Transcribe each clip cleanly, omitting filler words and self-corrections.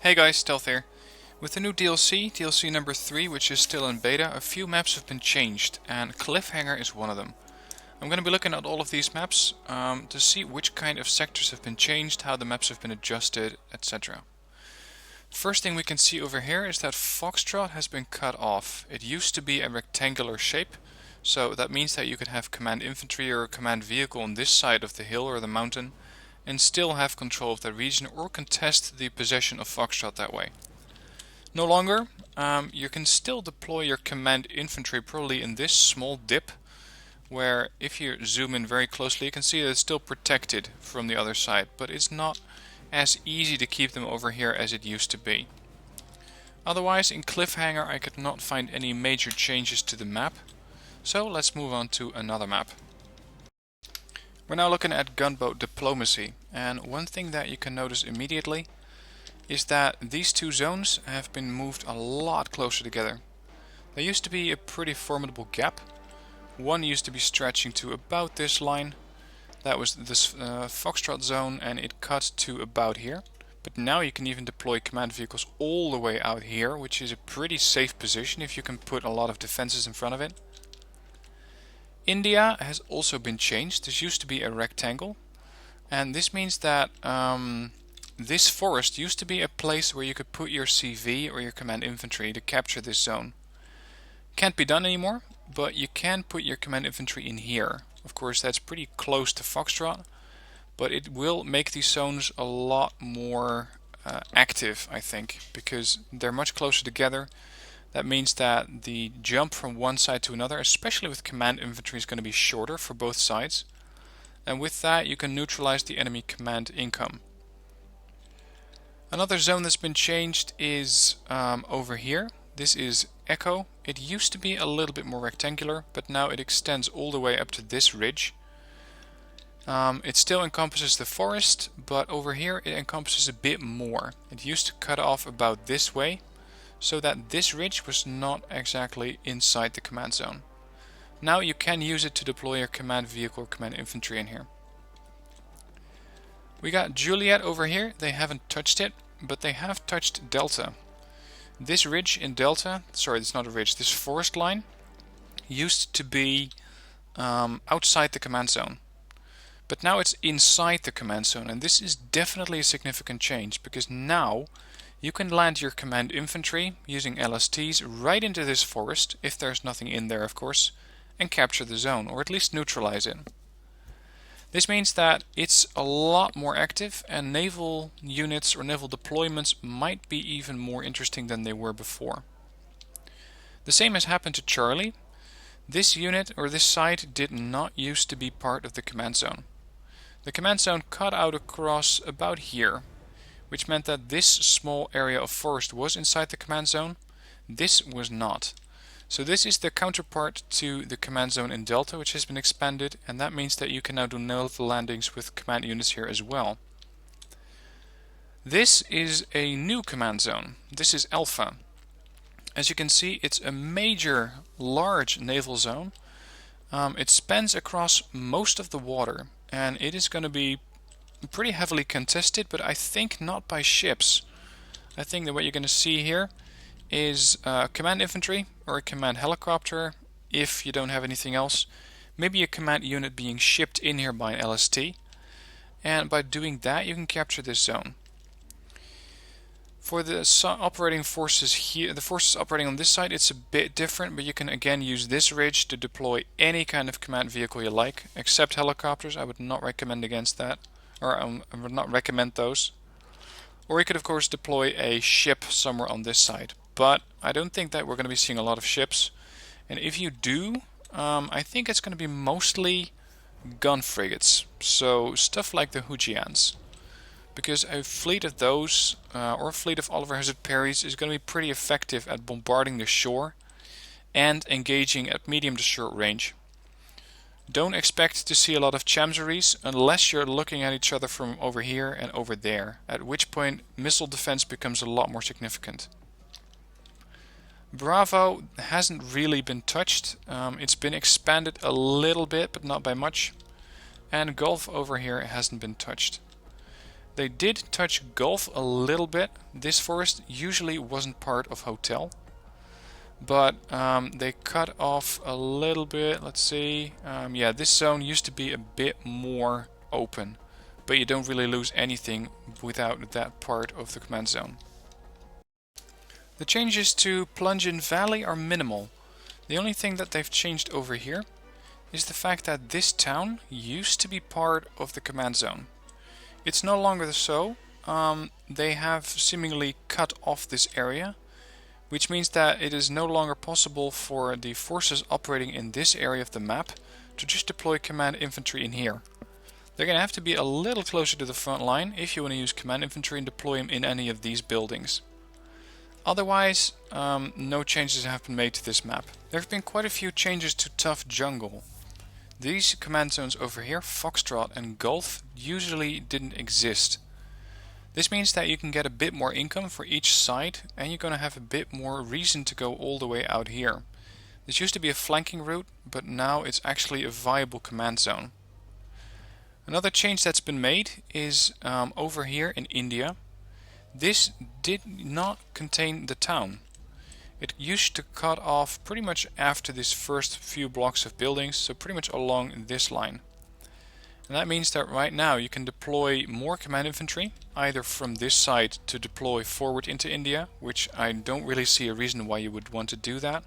Hey guys, Stealth here. With the new DLC number 3, which is still in beta, a few maps have been changed, and Cliffhanger is one of them. I'm going to be looking at all of these maps to see which kind of sectors have been changed, how the maps have been adjusted, etc. First thing we can see over here is that Foxtrot has been cut off. It used to be a rectangular shape, so that means that you could have command infantry or command vehicle on this side of the hill or the mountain, and still have control of the region or contest the possession of Foxtrot that way. No longer. You can still deploy your command infantry probably in this small dip, where if you zoom in very closely you can see that it's still protected from the other side, but it's not as easy to keep them over here as it used to be. Otherwise, in Cliffhanger I could not find any major changes to the map, so let's move on to another map. We're now looking at gunboat diplomacy, and one thing that you can notice immediately is that these two zones have been moved a lot closer together. There used to be a pretty formidable gap. One used to be stretching to about this line. That was this Foxtrot zone, and it cut to about here. But now you can even deploy command vehicles all the way out here, which is a pretty safe position if you can put a lot of defenses in front of it. India has also been changed. This used to be a rectangle, and this means that this forest used to be a place where you could put your CV or your command infantry to capture this zone. Can't be done anymore, but you can put your command infantry in here. Of course, that's pretty close to Foxtrot, but it will make these zones a lot more active, I think, because they're much closer together. That means that the jump from one side to another, especially with command infantry, is going to be shorter for both sides. And with that you can neutralize the enemy command income. Another zone that's been changed is over here. This is Echo. It used to be a little bit more rectangular, but now it extends all the way up to this ridge. It still encompasses the forest, but over here it encompasses a bit more. It used to cut off about this way, so that this ridge was not exactly inside the command zone. Now you can use it to deploy your command vehicle or command infantry in here. We got Juliet over here. They haven't touched it, but they have touched Delta. This ridge in Delta, sorry, it's not a ridge, this forest line used to be outside the command zone. But now it's inside the command zone, and this is definitely a significant change, because now you can land your command infantry using LSTs right into this forest, if there's nothing in there of course, and capture the zone, or at least neutralize it. This means that it's a lot more active, and naval units or naval deployments might be even more interesting than they were before. The same has happened to Charlie. This unit or this site did not used to be part of the command zone. The command zone cut out across about here, which meant that this small area of forest was inside the command zone. This was not. So this is the counterpart to the command zone in Delta, which has been expanded, and that means that you can now do naval landings with command units here as well. This is a new command zone. This is Alpha. As you can see, it's a major, large naval zone. It spans across most of the water, and it is going to be pretty heavily contested, but I think not by ships. I think that what you're going to see here is command infantry or a command helicopter, if you don't have anything else. Maybe a command unit being shipped in here by an LST, and by doing that you can capture this zone. For the operating forces here, the forces operating on this side, it's a bit different, but you can again use this ridge to deploy any kind of command vehicle you like, except helicopters. I would not recommend against that, or I would not recommend those. Or you could of course deploy a ship somewhere on this side, but I don't think that we're going to be seeing a lot of ships, and if you do, I think it's going to be mostly gun frigates, so stuff like the Hujians. Because a fleet of those, or a fleet of Oliver Hazard Perrys, is going to be pretty effective at bombarding the shore and engaging at medium to short range. Don't expect to see a lot of Chamseries unless you're looking at each other from over here and over there, at which point missile defense becomes a lot more significant. Bravo hasn't really been touched. It's been expanded a little bit, but not by much. And Gulf over here hasn't been touched. They did touch golf a little bit. This forest usually wasn't part of hotel, but they cut off a little bit. Let's see. Yeah, this zone used to be a bit more open, but you don't really lose anything without that part of the command zone. The changes to Plungin Valley are minimal. The only thing that they've changed over here is the fact that this town used to be part of the command zone. It's no longer so. They have seemingly cut off this area, which means that it is no longer possible for the forces operating in this area of the map to just deploy command infantry in here. They're going to have to be a little closer to the front line if you want to use command infantry and deploy them in any of these buildings. Otherwise, no changes have been made to this map. There have been quite a few changes to Tough Jungle. These command zones over here, Foxtrot and Golf, usually didn't exist. This means that you can get a bit more income for each side, and you're going to have a bit more reason to go all the way out here. This used to be a flanking route, but now it's actually a viable command zone. Another change that's been made is over here in India. This did not contain the town. It used to cut off pretty much after this first few blocks of buildings, so pretty much along this line. And that means that right now you can deploy more command infantry, either from this side to deploy forward into India, which I don't really see a reason why you would want to do that.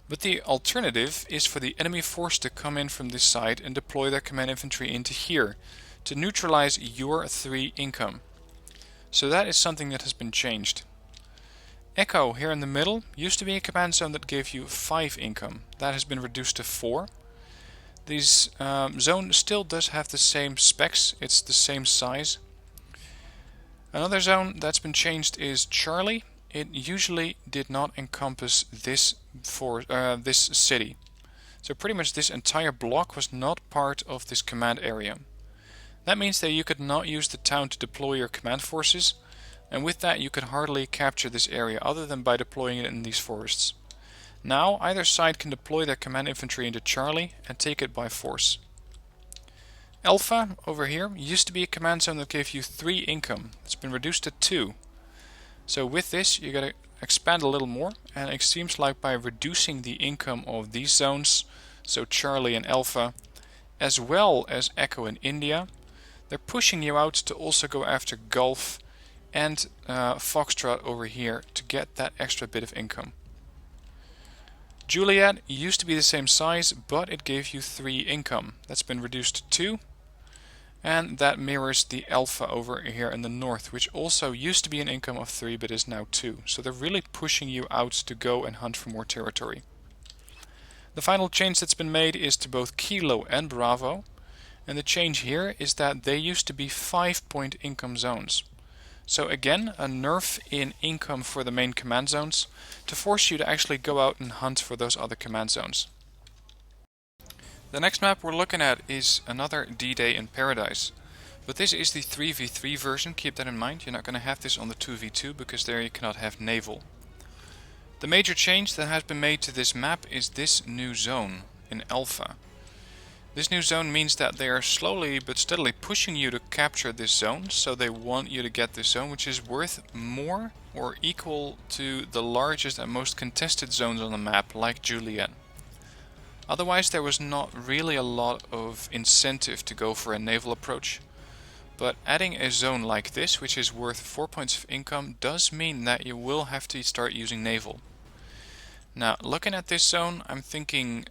But the alternative is for the enemy force to come in from this side and deploy their command infantry into here to neutralize your 3 income. So that is something that has been changed. Echo here in the middle used to be a command zone that gave you 5 income. That has been reduced to 4. This zone still does have the same specs, it's the same size. Another zone that's been changed is Charlie. It usually did not encompass this city. So pretty much this entire block was not part of this command area. That means that you could not use the town to deploy your command forces, and with that you could hardly capture this area other than by deploying it in these forests. Now either side can deploy their command infantry into Charlie and take it by force. Alpha over here used to be a command zone that gave you 3 income. It's been reduced to 2. So with this you gotta expand a little more, and it seems like by reducing the income of these zones, so Charlie and Alpha, as well as Echo in India, they're pushing you out to also go after Golf and Foxtrot over here to get that extra bit of income. Juliet used to be the same size, but it gave you 3 income. That's been reduced to 2. And that mirrors the Alpha over here in the north, which also used to be an income of 3 but is now 2. So they're really pushing you out to go and hunt for more territory. The final change that's been made is to both Kilo and Bravo. And the change here is that they used to be 5-point income zones. So again, a nerf in income for the main command zones to force you to actually go out and hunt for those other command zones. The next map we're looking at is another D-Day in Paradise. But this is the 3v3 version, keep that in mind. You're not going to have this on the 2v2 because there you cannot have naval. The major change that has been made to this map is this new zone in Alpha. This new zone means that they are slowly but steadily pushing you to capture this zone, so they want you to get this zone, which is worth more or equal to the largest and most contested zones on the map, like Juliet. Otherwise there was not really a lot of incentive to go for a naval approach, but adding a zone like this, which is worth 4 points of income, does mean that you will have to start using naval. Now, looking at this zone, I'm thinking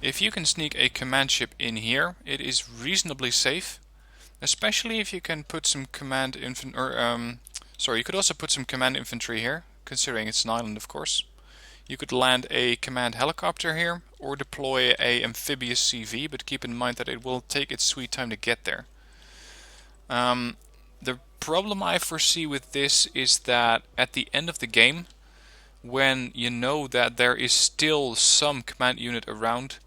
if you can sneak a command ship in here, it is reasonably safe, especially if you can put some command you could also put some command infantry here, considering it's an island, of course. You could land a command helicopter here, or deploy a amphibious CV, but keep in mind that it will take its sweet time to get there. The problem I foresee with this is that at the end of the game, when you know that there is still some command unit around,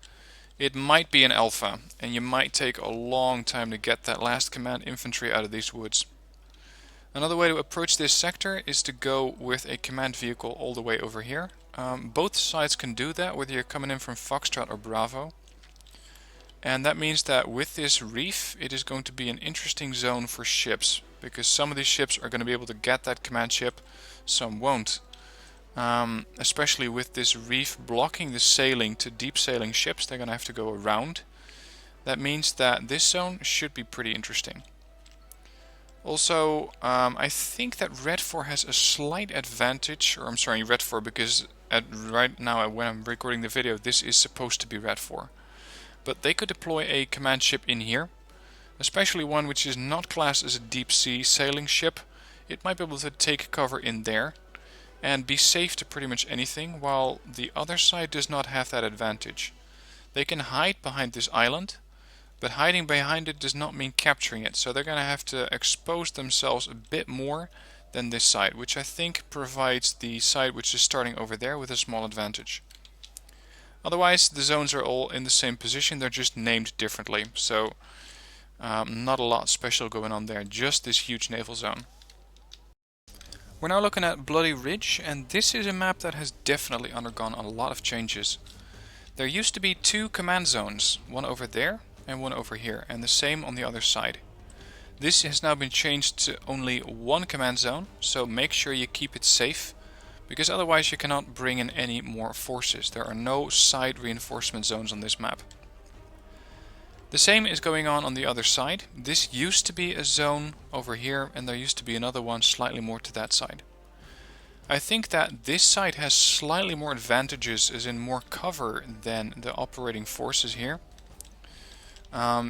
it might be an Alpha, and you might take a long time to get that last command infantry out of these woods. Another way to approach this sector is to go with a command vehicle all the way over here. Both sides can do that, whether you're coming in from Foxtrot or Bravo. And that means that with this reef, it is going to be an interesting zone for ships, because some of these ships are going to be able to get that command ship, some won't. Especially with this reef blocking the sailing to deep sailing ships, they're going to have to go around. That means that this zone should be pretty interesting. Also, I think that Red 4 has a slight advantage, or I'm sorry, Red 4, because right now when I'm recording the video, this is supposed to be Red 4. But they could deploy a command ship in here, especially one which is not classed as a deep sea sailing ship. It might be able to take cover in there and be safe to pretty much anything, while the other side does not have that advantage. They can hide behind this island, but hiding behind it does not mean capturing it, so they're going to have to expose themselves a bit more than this side, which I think provides the side which is starting over there with a small advantage. Otherwise, the zones are all in the same position, they're just named differently, so not a lot special going on there, just this huge naval zone. We're now looking at Bloody Ridge, and this is a map that has definitely undergone a lot of changes. There used to be two command zones, one over there and one over here, and the same on the other side. This has now been changed to only one command zone, so make sure you keep it safe, because otherwise you cannot bring in any more forces. There are no side reinforcement zones on this map. The same is going on the other side. This used to be a zone over here, and there used to be another one slightly more to that side. I think that this side has slightly more advantages, as in more cover, than the operating forces here.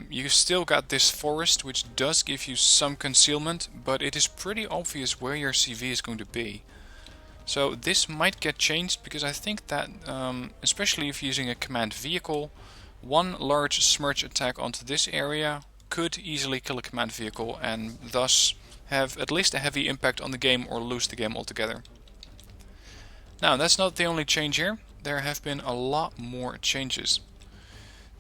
You still got this forest, which does give you some concealment, but it is pretty obvious where your CV is going to be. So this might get changed, because I think that, especially if using a command vehicle, one large smirch attack onto this area could easily kill a command vehicle and thus have at least a heavy impact on the game or lose the game altogether. Now, that's not the only change here. There have been a lot more changes.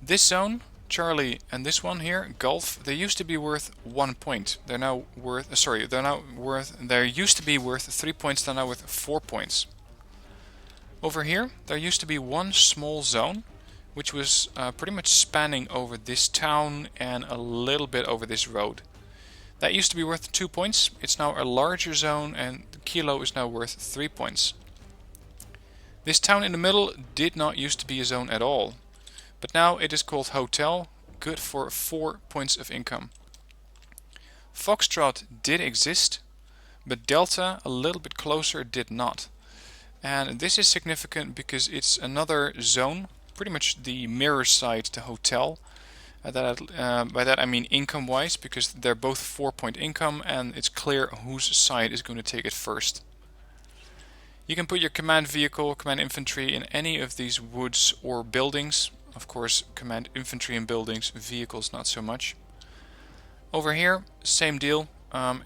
This zone, Charlie, and this one here, Gulf, they used to be worth 1 point. They're now worth, they used to be worth 3 points, they're now worth 4 points. Over here, there used to be one small zone, which was pretty much spanning over this town and a little bit over this road. That used to be worth 2 points. It's now a larger zone, and the kilo is now worth 3 points. This town in the middle did not used to be a zone at all, but now it is called Hotel, good for 4 points of income. Foxtrot did exist, but Delta, a little bit closer, did not. And this is significant because it's another zone, pretty much the mirror side to Hotel. By that I mean income wise, because they're both 4-point income and it's clear whose side is going to take it first. You can put your command vehicle, command infantry in any of these woods or buildings. Of course, command infantry in buildings, vehicles not so much. Over here, same deal.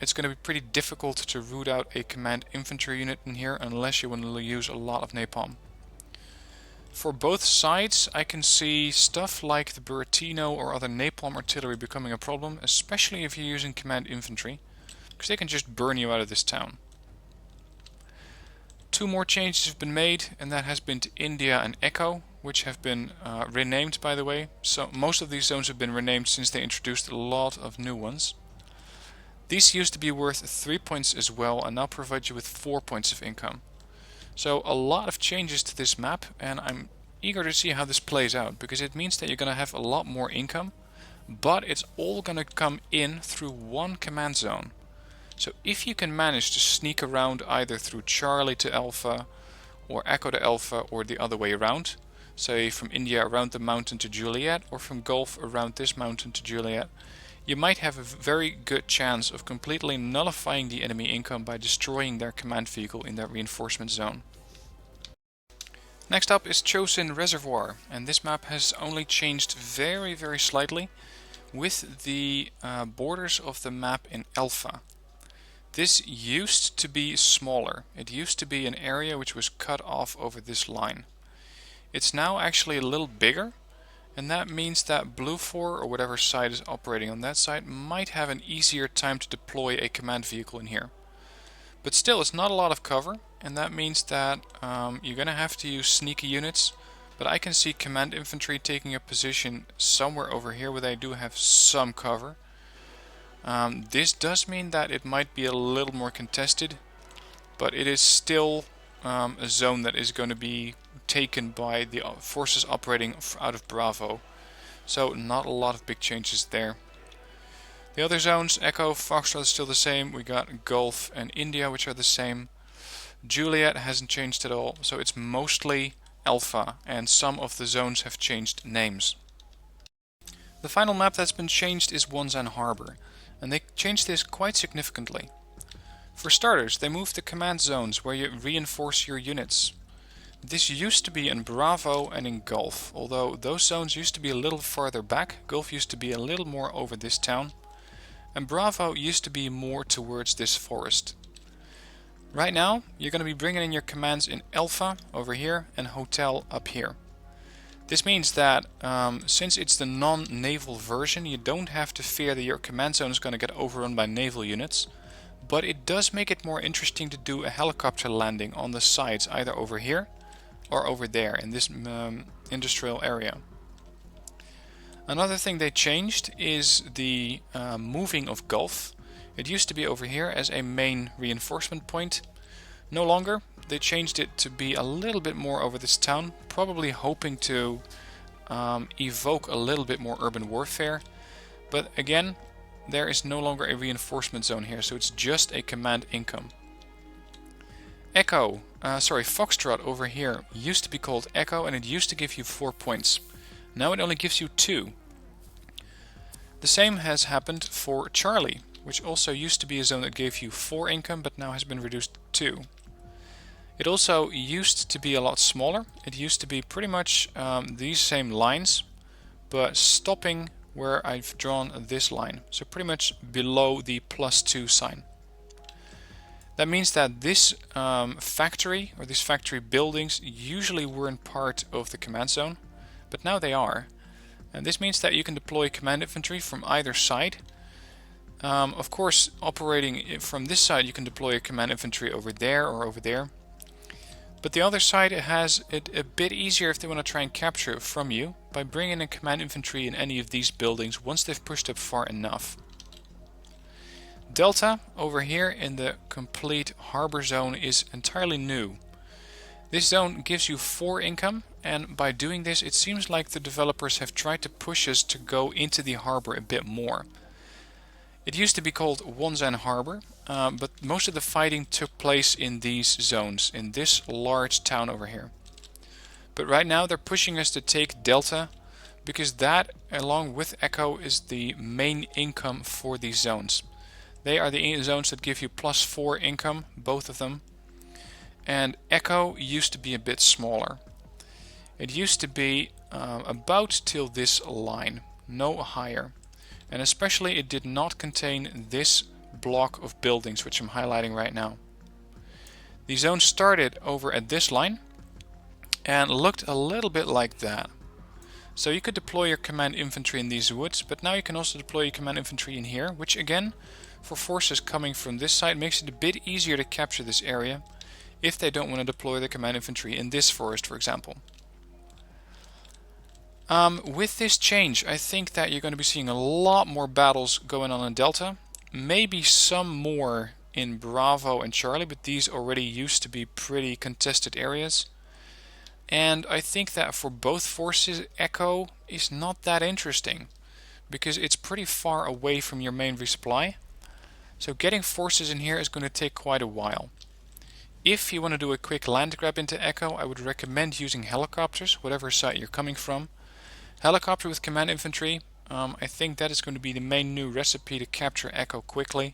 It's going to be pretty difficult to root out a command infantry unit in here unless you want to use a lot of napalm. For both sides, I can see stuff like the Buratino or other napalm artillery becoming a problem, especially if you're using command infantry, because they can just burn you out of this town. 2 more changes have been made, and that has been to India and Echo, which have been renamed, by the way. So most of these zones have been renamed since they introduced a lot of new ones. These used to be worth 3 points as well, and now provide you with 4 points of income. So a lot of changes to this map, and I'm eager to see how this plays out, because it means that you're going to have a lot more income, but it's all going to come in through one command zone. So if you can manage to sneak around either through Charlie to Alpha, or Echo to Alpha, or the other way around, say from India around the mountain to Juliet, or from Gulf around this mountain to Juliet, you might have a very good chance of completely nullifying the enemy income by destroying their command vehicle in that reinforcement zone. Next up is Chosen Reservoir, and this map has only changed very slightly with the borders of the map in Alpha. This used to be smaller. It used to be an area which was cut off over this line. It's now actually a little bigger, and that means that Blue 4 or whatever side is operating on that side might have an easier time to deploy a command vehicle in here. But still, it's not a lot of cover, and that means that you're going to have to use sneaky units, But I can see command infantry taking a position somewhere over here where they do have some cover. This does mean that it might be a little more contested, but it is still a zone that is going to be taken by the forces operating out of Bravo. So not a lot of big changes there. The other zones, Echo, Foxtrot is still the same. We got Gulf and India, which are the same. Juliet hasn't changed at all, so it's mostly Alpha, and some of the zones have changed names. The final map that's been changed is Wonsan Harbor, and they changed this quite significantly. For starters, they moved the command zones where you reinforce your units. This used to be in Bravo and in Gulf, although those zones used to be a little farther back. Gulf used to be a little more over this town, and Bravo used to be more towards this forest. Right now, you're going to be bringing in your commands in Alpha over here and Hotel up here. This means that since it's the non-naval version, you don't have to fear that your command zone is going to get overrun by naval units, but it does make it more interesting to do a helicopter landing on the sides, either over here or over there in this industrial area. Another thing they changed is the moving of Gulf. It used to be over here as a main reinforcement point. No longer. They changed it to be a little bit more over this town, probably hoping to evoke a little bit more urban warfare. But again, there is no longer a reinforcement zone here, so it's just a command income. Foxtrot over here used to be called Echo, and it used to give you 4 points. Now it only gives you 2. The same has happened for Charlie, which also used to be a zone that gave you 4 income, but now has been reduced to 2. It also used to be a lot smaller. It used to be pretty much these same lines, but stopping where I've drawn this line. So pretty much below the +2 sign. That means that this factory, or these factory buildings, usually weren't part of the command zone, but now they are. And this means that you can deploy command infantry from either side. Of course, operating from this side, you can deploy a command infantry over there or over there. But the other side has it a bit easier if they want to try and capture it from you by bringing in command infantry in any of these buildings once they've pushed up far enough. Delta over here in the complete harbor zone is entirely new. This zone gives you 4 income, and by doing this it seems like the developers have tried to push us to go into the harbor a bit more. It used to be called Wonsan Harbor, but most of the fighting took place in these zones, in this large town over here. But right now they're pushing us to take Delta, because that, along with Echo, is the main income for these zones. They are the zones that give you +4 income, both of them. And Echo used to be a bit smaller. It used to be about till this line, no higher. And especially it did not contain this block of buildings, which I'm highlighting right now. The zone started over at this line and looked a little bit like that. So you could deploy your command infantry in these woods, but now you can also deploy your command infantry in here, which again, for forces coming from this side, makes it a bit easier to capture this area if they don't want to deploy their command infantry in this forest, for example. With this change, I think that you're going to be seeing a lot more battles going on in Delta. Maybe some more in Bravo and Charlie, but these already used to be pretty contested areas. And I think that for both forces, Echo is not that interesting, because it's pretty far away from your main resupply. So getting forces in here is going to take quite a while. If you want to do a quick land grab into Echo, I would recommend using helicopters, whatever side you're coming from. Helicopter with command infantry, I think that is going to be the main new recipe to capture Echo quickly.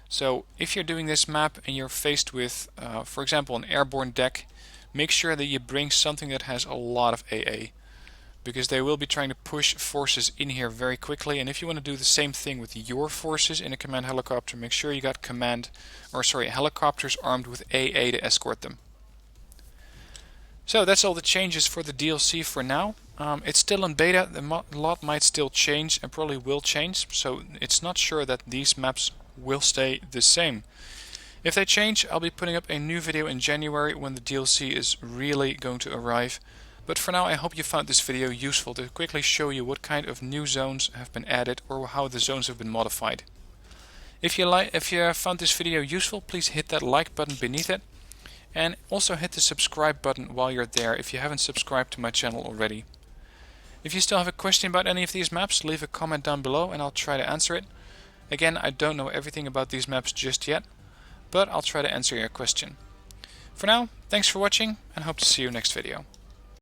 So if you're doing this map and you're faced with, for example, an airborne deck, make sure that you bring something that has a lot of AA, because they will be trying to push forces in here very quickly. And if you want to do the same thing with your forces in a command helicopter, make sure you got helicopters armed with AA to escort them. So that's all the changes for the DLC for now. It's still in beta, a lot might still change and probably will change, so it's not sure that these maps will stay the same. If they change, I'll be putting up a new video in January when the DLC is really going to arrive. But for now, I hope you found this video useful to quickly show you what kind of new zones have been added or how the zones have been modified. If you found this video useful, please hit that like button beneath it, and also hit the subscribe button while you're there if you haven't subscribed to my channel already. If you still have a question about any of these maps, leave a comment down below and I'll try to answer it. Again, I don't know everything about these maps just yet, but I'll try to answer your question. For now, thanks for watching and hope to see you next video.